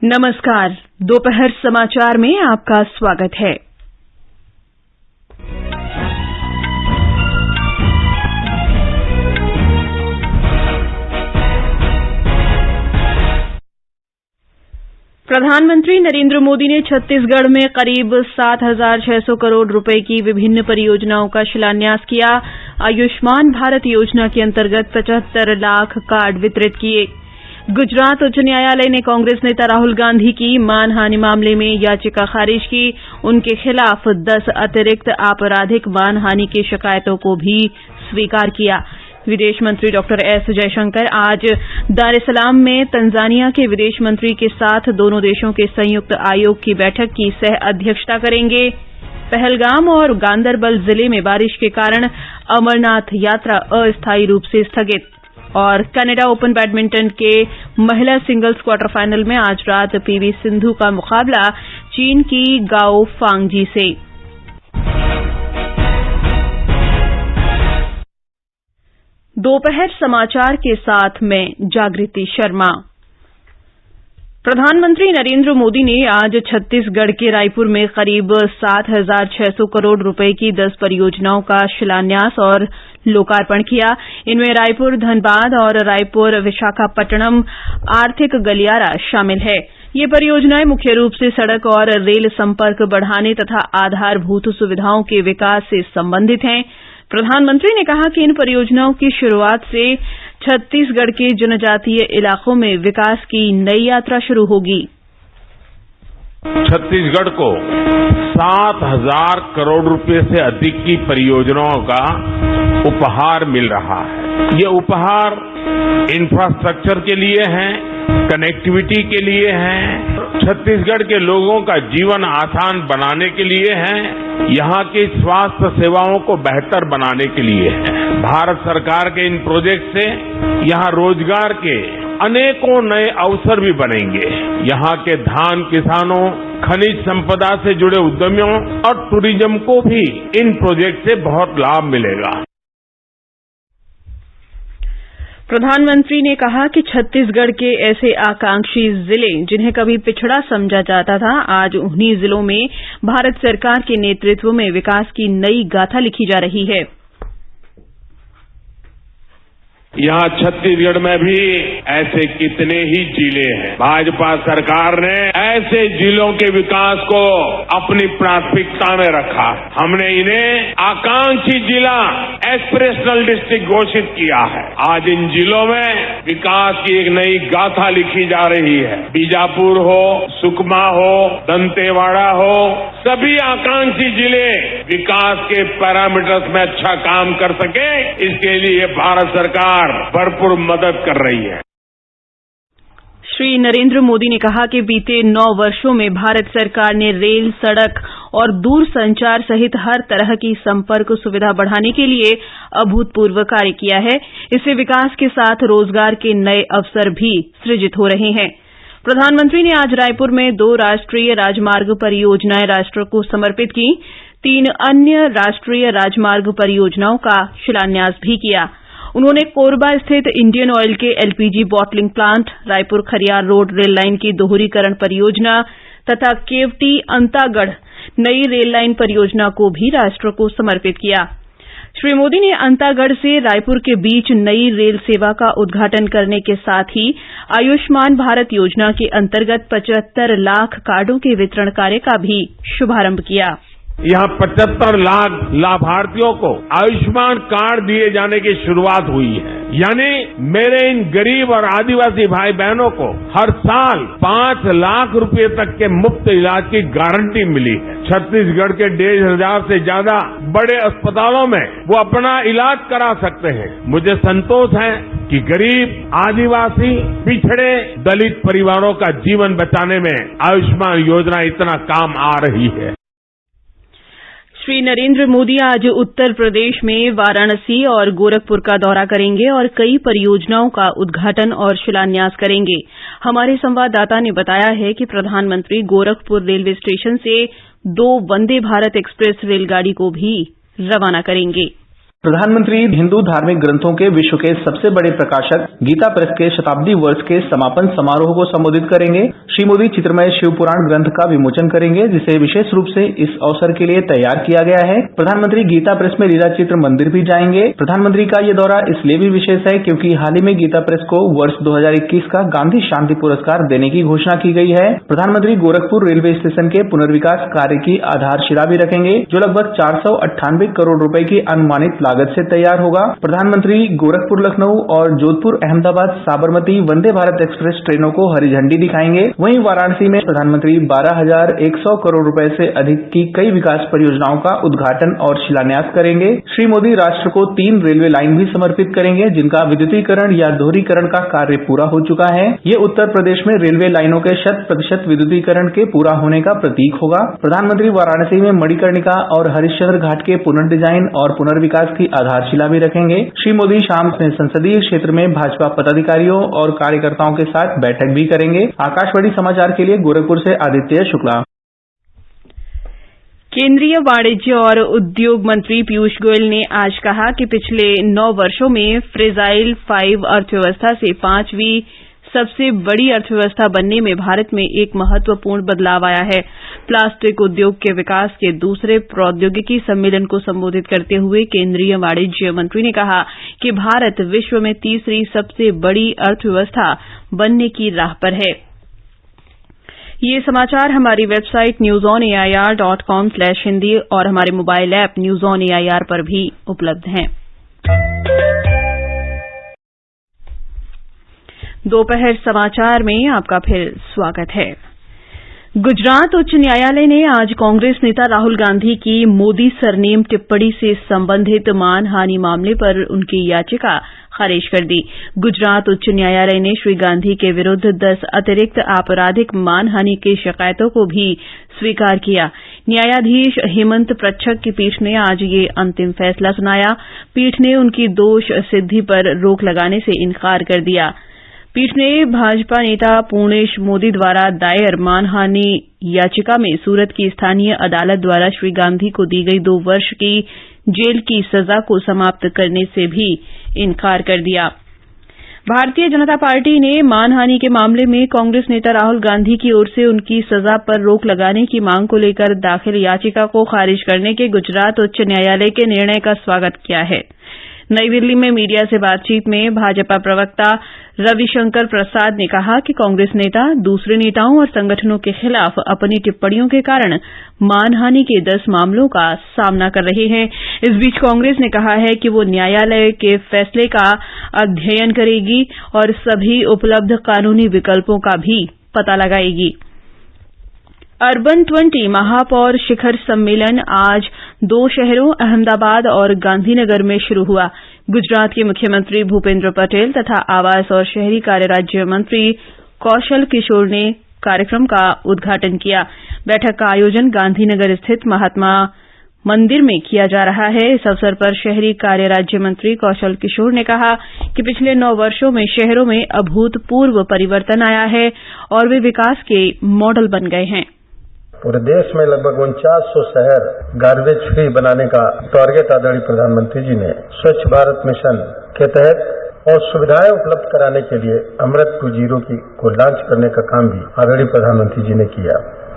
नमस्कार। दोपहर समाचार में आपका स्वागत है। प्रधानमंत्री नरेंद्र मोदी ने छत्तीसगढ़ में करीब 7,600 करोड़ रुपए की विभिन्न परियोजनाओं का शिलान्यास किया। आयुष्मान भारत योजना के अंतर्गत 75 लाख कार्ड वितरित किए। गुजरात उच्च न्यायालय ने कांग्रेस नेता राहुल गांधी की मानहानि मामले में याचिका खारिज की। उनके खिलाफ 10 अतिरिक्त आपराधिक मानहानि की शिकायतों को भी स्वीकार किया। विदेश मंत्री डॉक्टर एस जयशंकर आज दार एस सलाम में तंजानिया के विदेश मंत्री के साथ दोनों देशों के संयुक्त आयोग की बैठक की सह अध्यक्षता करेंगे। पहलगाम और गांदरबल जिले में बारिश के कारण अमरनाथ यात्रा अस्थायी रूप से स्थगित। और कनाडा ओपन बैडमिंटन के महिला सिंगल्स क्वार्टर फाइनल में आज रात पीवी सिंधु का मुकाबला चीन की गाओ फांगजी से। दोपहर समाचार के साथ मैं जागृति शर्मा। प्रधानमंत्री नरेंद्र मोदी ने आज छत्तीसगढ़ के रायपुर में करीब 7,600 करोड़ रुपए की 10 परियोजनाओं का शिलान्यास और लोकार्पण किया। इनमें रायपुर धनबाद और रायपुर विशाखापट्टनम आर्थिक गलियारा शामिल है। ये परियोजनाएं मुख्य रूप से सड़क और रेल संपर्क बढ़ाने तथा आधारभूत सुविधाओं के विकास से संबंधित हैं। प्रधानमंत्री ने कहा कि इन परियोजनाओं की शुरुआत से छत्तीसगढ़ के जनजातीय इलाकों में विकास की नई यात्रा शुरू होगी। छत्तीसगढ़ को 7,000 करोड़ रुपए से अधिक की परियोजनाओं का उपहार मिल रहा है। ये उपहार इंफ्रास्ट्रक्चर के लिए है, कनेक्टिविटी के लिए है, छत्तीसगढ़ के लोगों का जीवन आसान बनाने के लिए है, यहाँ की स्वास्थ्य सेवाओं को बेहतर बनाने के लिए है। भारत सरकार के इन प्रोजेक्ट से यहाँ रोजगार के अनेकों नए अवसर भी बनेंगे। यहाँ के धान किसानों, खनिज संपदा से जुड़े उद्यमियों और टूरिज्म को भी इन प्रोजेक्ट से बहुत लाभ मिलेगा। प्रधानमंत्री ने कहा कि छत्तीसगढ़ के ऐसे आकांक्षी जिले जिन्हें कभी पिछड़ा समझा जाता था, आज उन्हीं जिलों में भारत सरकार के नेतृत्व में विकास की नई गाथा लिखी जा रही है। यहाँ छत्तीसगढ़ में भी ऐसे कितने ही जिले हैं। भाजपा सरकार ने ऐसे जिलों के विकास को अपनी प्राथमिकता में रखा। हमने इन्हें आकांक्षी जिला, एस्पिरेशनल डिस्ट्रिक्ट घोषित किया है। आज इन जिलों में विकास की एक नई गाथा लिखी जा रही है। बीजापुर हो, सुकमा हो, दंतेवाड़ा हो, सभी आकांक्षी जिले विकास के पैरामीटर्स में अच्छा काम कर सके, इसके लिए भारत सरकार भरपूर मदद कर रही है। श्री नरेंद्र मोदी ने कहा कि बीते 9 वर्षों में भारत सरकार ने रेल, सड़क और दूरसंचार सहित हर तरह की संपर्क सुविधा बढ़ाने के लिए अभूतपूर्व कार्य किया है। इससे विकास के साथ रोजगार के नए अवसर भी सृजित हो रहे हैं। प्रधानमंत्री ने आज रायपुर में 2 राष्ट्रीय राजमार्ग परियोजनाएं राष्ट्र को समर्पित की। 3 अन्य राष्ट्रीय राजमार्ग परियोजनाओं का शिलान्यास भी किया। उन्होंने कोरबा स्थित इंडियन ऑयल के LPG bottling plant, Raipur Khariar road rail line की दोहरीकरण परियोजना तथा केवटी अंतागढ़ नई रेल लाइन परियोजना को भी राष्ट्र को समर्पित किया। श्री मोदी ने अंतागढ़ से रायपुर के बीच नई रेल सेवा का उद्घाटन करने के साथ ही आयुष्मान भारत योजना के अंतर्गत 75 लाख कार्डों के वितरण कार्य का भी शुभारंभ किया। यहाँ 75 लाख लाभार्थियों को आयुष्मान कार्ड दिए जाने की शुरुआत हुई है। यानी मेरे इन गरीब और आदिवासी भाई बहनों को हर साल 5 लाख रुपए तक के मुफ्त इलाज की गारंटी मिली है। छत्तीसगढ़ के 1,500 से ज्यादा बड़े अस्पतालों में वो अपना इलाज करा सकते हैं। मुझे संतोष है कि गरीब, आदिवासी, पिछड़े, दलित परिवारों का जीवन बचाने में आयुष्मान योजना इतना काम आ रही है। श्री नरेंद्र मोदी आज उत्तर प्रदेश में वाराणसी और गोरखपुर का दौरा करेंगे और कई परियोजनाओं का उद्घाटन और शिलान्यास करेंगे। हमारे संवाददाता ने बताया है कि प्रधानमंत्री गोरखपुर रेलवे स्टेशन से 2 वंदे भारत एक्सप्रेस रेलगाड़ी को भी रवाना करेंगे। प्रधानमंत्री हिंदू धार्मिक ग्रंथों के विश्व के सबसे बड़े प्रकाशक गीता प्रेस के शताब्दी वर्ष के समापन समारोह को संबोधित करेंगे। श्री मोदी चित्रमय शिव पुराण ग्रंथ का विमोचन करेंगे, जिसे विशेष रूप से इस अवसर के लिए तैयार किया गया है। प्रधानमंत्री गीता प्रेस में लीला चित्र मंदिर भी जाएंगे। प्रधानमंत्री का ये दौरा इसलिए भी विशेष है क्योंकि हाल ही में गीता प्रेस को वर्ष 2021 का गांधी शांति पुरस्कार देने की घोषणा की गई है। प्रधानमंत्री गोरखपुर रेलवे स्टेशन के पुनर्विकास कार्य की आधारशिला भी रखेंगे, जो लगभग 498 करोड़ रुपए की अनुमानित लागत से तैयार होगा। प्रधानमंत्री गोरखपुर लखनऊ और जोधपुर अहमदाबाद साबरमती वंदे भारत एक्सप्रेस ट्रेनों को हरी झंडी दिखाएंगे। वहीं वाराणसी में प्रधानमंत्री 12,100 करोड़ रुपए से अधिक की कई विकास परियोजनाओं का उद्घाटन और शिलान्यास करेंगे। श्री मोदी राष्ट्र को 3 रेलवे लाइन भी समर्पित करेंगे, जिनका विद्युतीकरण या दोहरीकरण का कार्य पूरा हो चुका है। ये उत्तर प्रदेश में रेलवे लाइनों के 100% विद्युतीकरण के पूरा होने का प्रतीक होगा। प्रधानमंत्री वाराणसी में मणिकर्णिका और हरिश्चंद्र घाट के पुनर्डिजाइन और पुनर्विकास की आधारशिला भी रखेंगे। श्री मोदी शाम में संसदीय क्षेत्र में भाजपा पदाधिकारियों और कार्यकर्ताओं के साथ बैठक भी करेंगे। आकाशवाणी समाचार के लिए गोरखपुर से आदित्य शुक्ला। केंद्रीय वाणिज्य और उद्योग मंत्री पीयूष गोयल ने आज कहा कि पिछले 9 वर्षों में फ्रेजाइल 5 अर्थव्यवस्था से 5वीं सबसे बड़ी अर्थव्यवस्था बनने में भारत में एक महत्वपूर्ण बदलाव आया है। प्लास्टिक उद्योग के विकास के दूसरे प्रौद्योगिकी सम्मेलन को संबोधित करते हुए केंद्रीय वाणिज्य मंत्री ने कहा कि भारत विश्व में तीसरी सबसे बड़ी अर्थव्यवस्था बनने की राह पर है। ये समाचार हमारी वेबसाइट newsonair.com/hindi और हमारे mobile app news on AIR पर भी उपलब्ध हैं। दोपहर समाचार में आपका फिर स्वागत है। गुजरात उच्च न्यायालय ने आज कांग्रेस नेता राहुल गांधी की मोदी सरनेम टिप्पणी से संबंधित मानहानि मामले पर उनकी याचिका खारिज कर दी। गुजरात उच्च न्यायालय ने श्री गांधी के विरुद्ध 10 अतिरिक्त आपराधिक मानहानि की शिकायतों को भी स्वीकार किया। न्यायाधीश हेमंत प्रच्छक की पीठ ने आज ये अंतिम फैसला सुनाया। पीठ ने उनकी दोष सिद्धि पर रोक लगाने से इनकार कर दिया। पीठ ने भाजपा नेता पूर्णेश मोदी द्वारा दायर मानहानि याचिका में सूरत की स्थानीय अदालत द्वारा श्री गांधी को दी गई 2 वर्ष की जेल की सजा को समाप्त करने से भी इनकार कर दिया। भारतीय जनता पार्टी ने मानहानि के मामले में कांग्रेस नेता राहुल गांधी की ओर से उनकी सजा पर रोक लगाने की मांग को लेकर दाखिल याचिका को खारिज करने के गुजरात उच्च न्यायालय के निर्णय का स्वागत किया है। नई दिल्ली में मीडिया से बातचीत में भाजपा प्रवक्ता रविशंकर प्रसाद ने कहा कि कांग्रेस नेता दूसरे नेताओं और संगठनों के खिलाफ अपनी टिप्पणियों के कारण मानहानि के 10 मामलों का सामना कर रहे हैं। इस बीच कांग्रेस ने कहा है कि वो न्यायालय के फैसले का अध्ययन करेगी और सभी उपलब्ध कानूनी विकल्पों का भी पता लगाएगी। अर्बन 20 महापौर शिखर सम्मेलन आज 2 शहरों अहमदाबाद और गांधीनगर में शुरू हुआ। गुजरात के मुख्यमंत्री भूपेंद्र पटेल तथा आवास और शहरी कार्य राज्य मंत्री कौशल किशोर ने कार्यक्रम का उद्घाटन किया। बैठक का आयोजन गांधीनगर स्थित महात्मा मंदिर में किया जा रहा है। इस अवसर पर शहरी कार्य राज्य मंत्री कौशल किशोर ने कहा कि पिछले 9 वर्षों में शहरों में अभूतपूर्व परिवर्तन आया है और वे विकास के मॉडल बन गए हैं। पूरे देश में लगभग 4900 शहर गार्बेज फ्री बनाने का टारगेट आदरणीय प्रधानमंत्री जी ने स्वच्छ भारत मिशन के तहत और सुविधाएं उपलब्ध कराने के लिए अमृत 2.0 को लॉन्च करने का काम भी आदरणीय प्रधानमंत्री जी ने किया।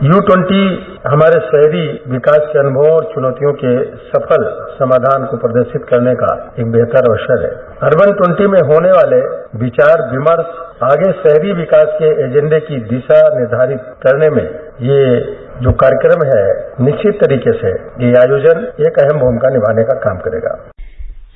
U20 हमारे शहरी विकास के अनुभवों और चुनौतियों के सफल समाधान को प्रदर्शित करने का एक बेहतर अवसर है। अर्बन 20 में होने वाले विचार विमर्श आगे शहरी विकास के एजेंडे की दिशा निर्धारित करने में ये जो कार्यक्रम है निश्चित तरीके से ये आयोजन एक अहम भूमिका निभाने का काम करेगा।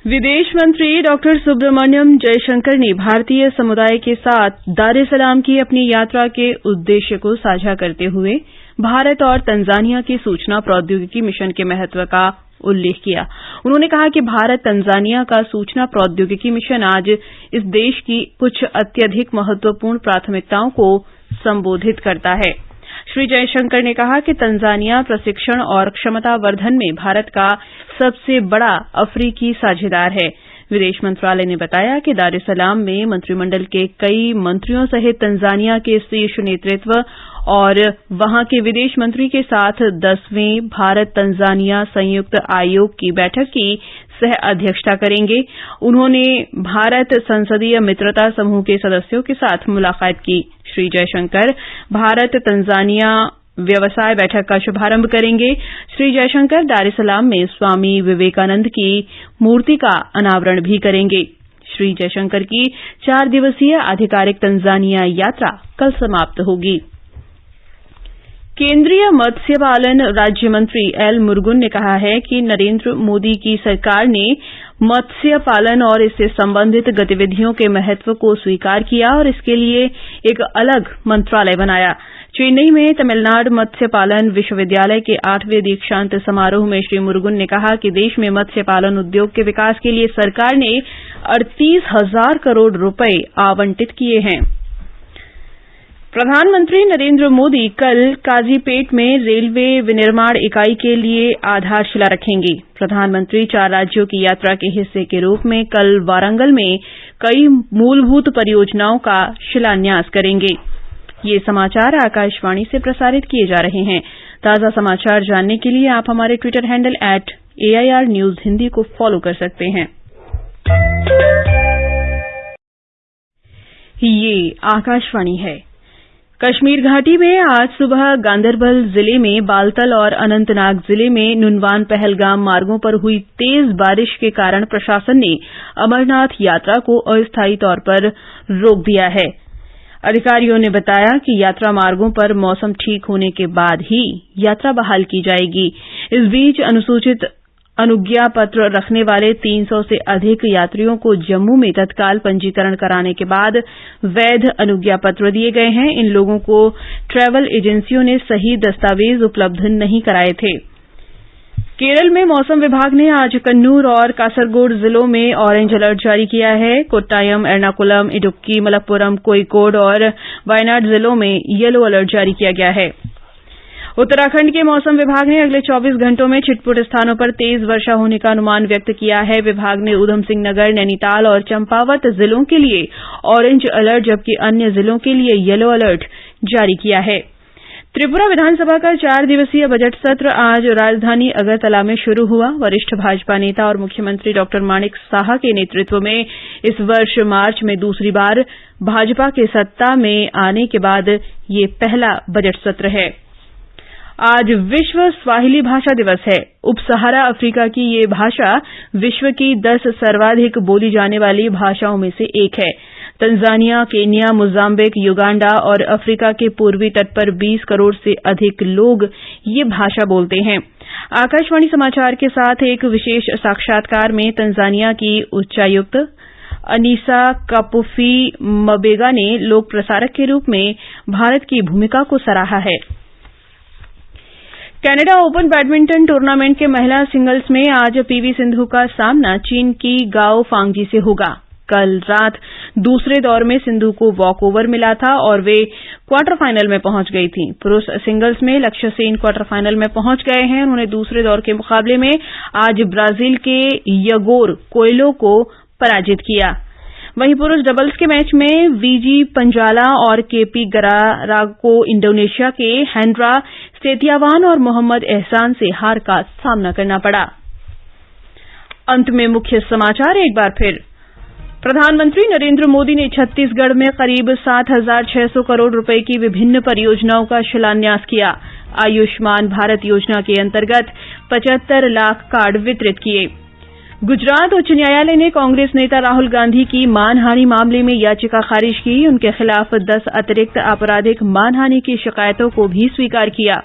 विदेश मंत्री डॉक्टर सुब्रमण्यम जयशंकर ने भारतीय समुदाय के साथ दार ए सलाम की अपनी यात्रा के उद्देश्य को साझा करते हुए भारत और तंजानिया के सूचना प्रौद्योगिकी मिशन के महत्व का उल्लेख किया। उन्होंने कहा कि भारत तंजानिया का सूचना प्रौद्योगिकी मिशन आज इस देश की कुछ अत्यधिक महत्वपूर्ण प्राथमिकताओं को संबोधित करता है। श्री जयशंकर ने कहा कि तंजानिया प्रशिक्षण और क्षमतावर्धन में भारत का सबसे बड़ा अफ्रीकी साझेदार है। विदेश मंत्रालय ने बताया कि दार ए सलाम में मंत्रिमंडल के कई मंत्रियों सहित तंजानिया के शीर्ष नेतृत्व और वहां के विदेश मंत्री के साथ 10वें भारत तंजानिया संयुक्त आयोग की बैठक की सह अध्यक्षता करेंगे। उन्होंने भारत संसदीय मित्रता समूह के सदस्यों के साथ मुलाकात की। श्री जयशंकर भारत तंजानिया व्यवसाय बैठक का शुभारंभ करेंगे। श्री जयशंकर दार ए सलाम में स्वामी विवेकानंद की मूर्ति का अनावरण भी करेंगे। श्री जयशंकर की 4 दिवसीय आधिकारिक तंजानिया यात्रा कल समाप्त होगी। केंद्रीय मत्स्य पालन राज्य मंत्री एल मुरुगन ने कहा है कि नरेंद्र मोदी की सरकार ने मत्स्य पालन और इससे संबंधित गतिविधियों के महत्व को स्वीकार किया और इसके लिए एक अलग मंत्रालय बनाया। चेन्नई में तमिलनाडु मत्स्य पालन विश्वविद्यालय के 8वें दीक्षांत समारोह में श्री मुरुगन ने कहा कि देश में मत्स्य पालन उद्योग के विकास के लिए सरकार ने 38,000 करोड़ रुपए आवंटित किए हैं। प्रधानमंत्री नरेंद्र मोदी कल काजीपेट में रेलवे विनिर्माण इकाई के लिए आधारशिला रखेंगे। प्रधानमंत्री 4 राज्यों की यात्रा के हिस्से के रूप में कल वारंगल में कई मूलभूत परियोजनाओं का शिलान्यास करेंगे। ये समाचार आकाशवाणी से प्रसारित किए जा रहे हैं। ताजा समाचार जानने के लिए आप हमारे Twitter handle @AIR News Hindi को फॉलो कर सकते हैं। ये आकाशवाणी है। कश्मीर घाटी में आज सुबह गांदरबल जिले में बालतल और अनंतनाग जिले में नुनवान पहलगाम मार्गों पर हुई तेज बारिश के कारण प्रशासन ने अमरनाथ यात्रा को अस्थायी तौर पर रोक दिया है। अधिकारियों ने बताया कि यात्रा मार्गों पर मौसम ठीक होने के बाद ही यात्रा बहाल की जाएगी। इस बीच अनुसूचित अनुज्ञा पत्र रखने वाले 300 से अधिक यात्रियों को जम्मू में तत्काल पंजीकरण कराने के बाद वैध अनुज्ञा पत्र दिए गए हैं। इन लोगों को ट्रैवल एजेंसियों ने सही दस्तावेज उपलब्ध नहीं कराए थे। केरल में मौसम विभाग ने आज कन्नूर और कासरगोड जिलों में ऑरेंज अलर्ट जारी किया है। कोट्टायम, एर्नाकुलम, इडुक्की, मलप्पुरम, कोझिकोड और वायनाड जिलों में येलो अलर्ट जारी किया गया है। उत्तराखंड के मौसम विभाग ने अगले 24 घंटों में छिटपुट स्थानों पर तेज वर्षा होने का अनुमान व्यक्त किया है। विभाग ने ऊधम सिंह नगर, नैनीताल और चंपावत जिलों के लिए ऑरेंज अलर्ट जबकि अन्य जिलों के लिए येलो अलर्ट जारी किया है। त्रिपुरा विधानसभा का 4 दिवसीय बजट सत्र आज राजधानी अगरतला में शुरू हुआ। वरिष्ठ भाजपा नेता और मुख्यमंत्री डॉ माणिक साहा के नेतृत्व में इस वर्ष मार्च में दूसरी बार भाजपा के सत्ता में आने के बाद ये पहला बजट सत्र है। आज विश्व स्वाहिली भाषा दिवस है। उप सहारा अफ्रीका की ये भाषा विश्व की 10 सर्वाधिक बोली जाने वाली भाषाओं में से एक है। तंजानिया, केन्या, मोजाम्बिक, युगांडा और अफ्रीका के पूर्वी तट पर 20 करोड़ से अधिक लोग ये भाषा बोलते हैं। आकाशवाणी समाचार के साथ एक विशेष साक्षात्कार में तंजानिया की उच्चायुक्त अनीसा कापुफी मबेगा ने लोक प्रसारक के रूप में भारत की भूमिका को सराहा है। कनाडा ओपन बैडमिंटन टूर्नामेंट के महिला सिंगल्स में आज पीवी सिंधु का सामना चीन की गाओ फांगजी से होगा। कल रात दूसरे दौर में सिंधु को वॉकओवर मिला था और वे क्वार्टर फाइनल में पहुंच गई थीं। पुरुष सिंगल्स में लक्ष्य सेन क्वार्टर फाइनल में पहुंच गए हैं। उन्होंने दूसरे दौर के मुकाबले में आज ब्राजील के यगोर कोयलो को पराजित किया। वहीं पुरुष डबल्स के मैच में वीजी पंजाला और केपी गरारा को इंडोनेशिया के हेंड्रा सेतियावान और मोहम्मद एहसान से हार का सामना करना पड़ा। अंत में मुख्य समाचार एक बार फिर। प्रधानमंत्री नरेंद्र मोदी ने छत्तीसगढ़ में करीब 7,600 करोड़ रुपए की विभिन्न परियोजनाओं का शिलान्यास किया। आयुष्मान भारत योजना के अंतर्गत 75 लाख कार्ड वितरित किए। गुजरात उच्च न्यायालय ने कांग्रेस नेता राहुल गांधी की मानहानि मामले में याचिका खारिज की। उनके खिलाफ 10 अतिरिक्त आपराधिक मानहानि की शिकायतों को भी स्वीकार किया।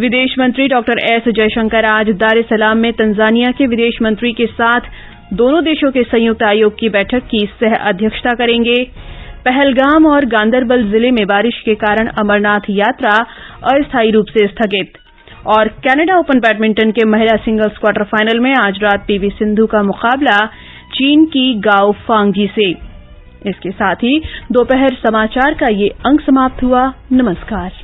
विदेश मंत्री डॉ एस जयशंकर आज दार ए सलाम में तंजानिया के विदेश मंत्री के साथ दोनों देशों के संयुक्त आयोग की बैठक की सह अध्यक्षता करेंगे। पहलगाम और गांदरबल जिले में बारिश के कारण अमरनाथ यात्रा अस्थायी रूप से स्थगित। और कनाडा ओपन बैडमिंटन के महिला सिंगल्स क्वार्टर फाइनल में आज रात पीवी सिंधु का मुकाबला चीन की गाओ फांगजी से। इसके साथ ही दोपहर समाचार का ये अंक समाप्त हुआ। नमस्कार।